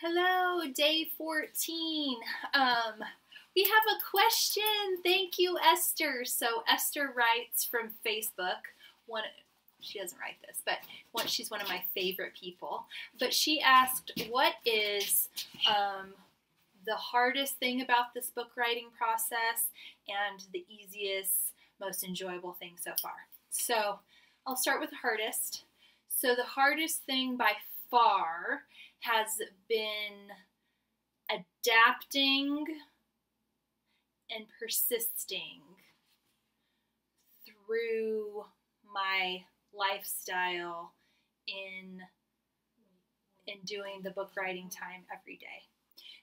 Hello, day 14. We have a question. Thank you, Esther. So Esther writes from Facebook. She doesn't write this, but she's one of my favorite people. But she asked, what is the hardest thing about this book writing process and the easiest, most enjoyable thing so far? So I'll start with the hardest. So the hardest thing by far has been adapting and persisting through my lifestyle in doing the book writing time every day.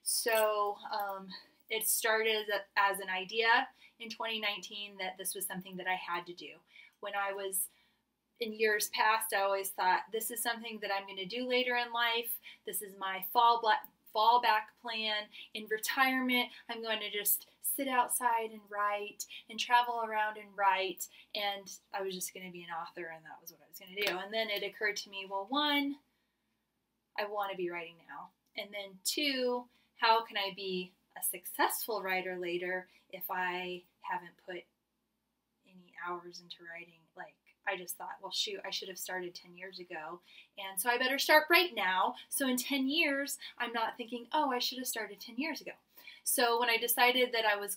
So it started as an idea in 2019 that this was something that I had to do. When I was in years past, I always thought, this is something that I'm going to do later in life. This is my fallback plan. In retirement, I'm going to just sit outside and write and travel around and write. And I was just going to be an author, and that was what I was going to do. And then it occurred to me, well, one, I want to be writing now. And then two, how can I be a successful writer later if I haven't put any hours into writing? I just thought, well, shoot, I should have started 10 years ago. And so I better start right now. So in 10 years, I'm not thinking, oh, I should have started 10 years ago. So when I decided that I was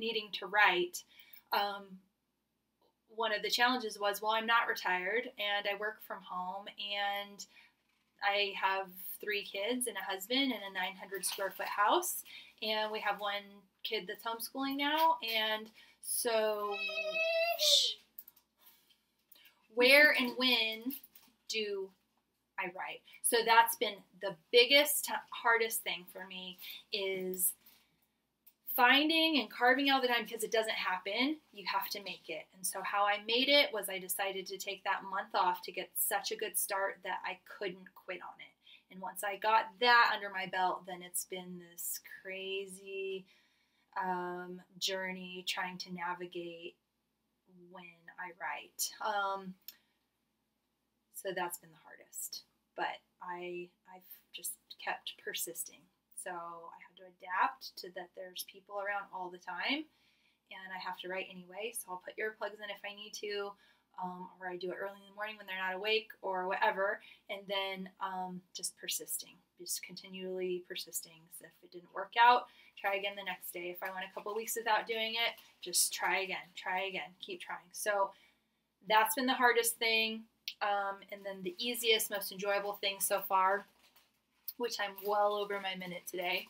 needing to write, one of the challenges was, well, I'm not retired and I work from home and I have 3 kids and a husband and a 900 square foot house. And we have one kid that's homeschooling now. And so, where and when do I write? So that's been the biggest, hardest thing for me, is finding and carving out the time, because it doesn't happen. You have to make it. And so how I made it was I decided to take that month off to get such a good start that I couldn't quit on it. And once I got that under my belt, then it's been this crazy journey trying to navigate when I write. So that's been the hardest, but I've just kept persisting. So I had to adapt to that there's people around all the time, and I have to write anyway. So I'll put earplugs in if I need to, or I do it early in the morning when they're not awake or whatever. And then just persisting, just continually persisting. So if it didn't work out, try again the next day. If I went a couple weeks without doing it, just try again, keep trying. So that's been the hardest thing. And then the easiest, most enjoyable thing so far, which I'm well over my minute today,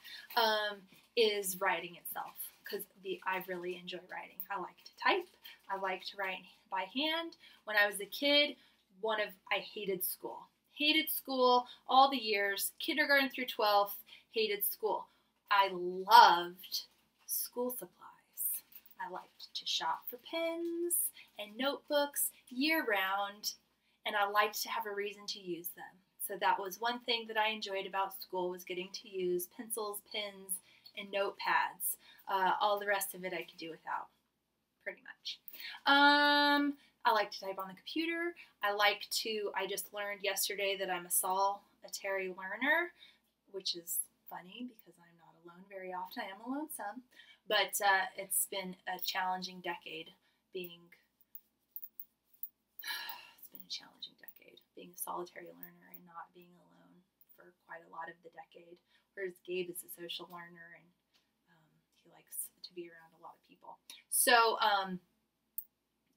is writing itself, because I really enjoy writing. I like to type. I like to write by hand. When I was a kid, I hated school. Hated school all the years, kindergarten through 12th, hated school. I loved school supplies. I liked to shop for pens and notebooks year-round, and I liked to have a reason to use them. So that was one thing that I enjoyed about school, was getting to use pencils, pens, and notepads. All the rest of it I could do without, pretty much. I like to type on the computer. I just learned yesterday that I'm a solitary learner, which is funny because I'm not alone very often. I am alone some, but it's been a challenging decade being a solitary learner and not being alone for quite a lot of the decade, whereas Gabe is a social learner and he likes to be around a lot of people. So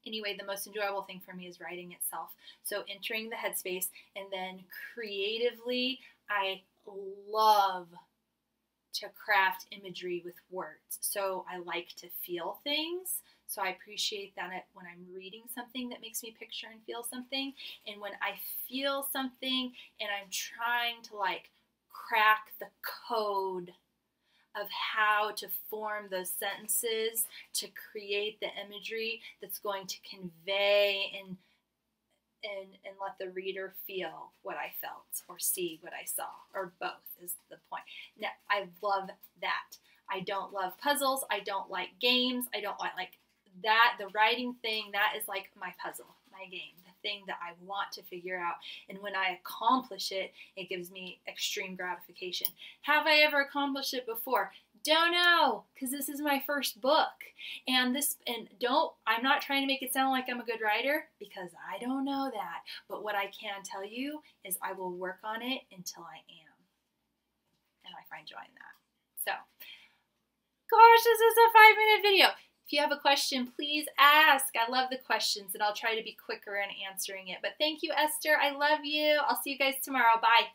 anyway, the most enjoyable thing for me is writing itself. So entering the headspace, and then creatively, I love to craft imagery with words. So I like to feel things. So I appreciate that when I'm reading something that makes me picture and feel something. And when I feel something and I'm trying to crack the code of how to form those sentences to create the imagery that's going to convey and let the reader feel what I felt or see what I saw, or both is the point. Now, I love that. I don't love puzzles. I don't like games. I don't like that. The writing thing, that is like my puzzle, my game, the thing that I want to figure out. And when I accomplish it, it gives me extreme gratification. Have I ever accomplished it before? Don't know, because this is my first book. I'm not trying to make it sound like I'm a good writer, because I don't know that. But what I can tell you is I will work on it until I am. And I find joy in that. So, gosh, this is a 5-minute video. If you have a question, please ask. I love the questions, and I'll try to be quicker in answering it. But thank you, Esther. I love you. I'll see you guys tomorrow. Bye.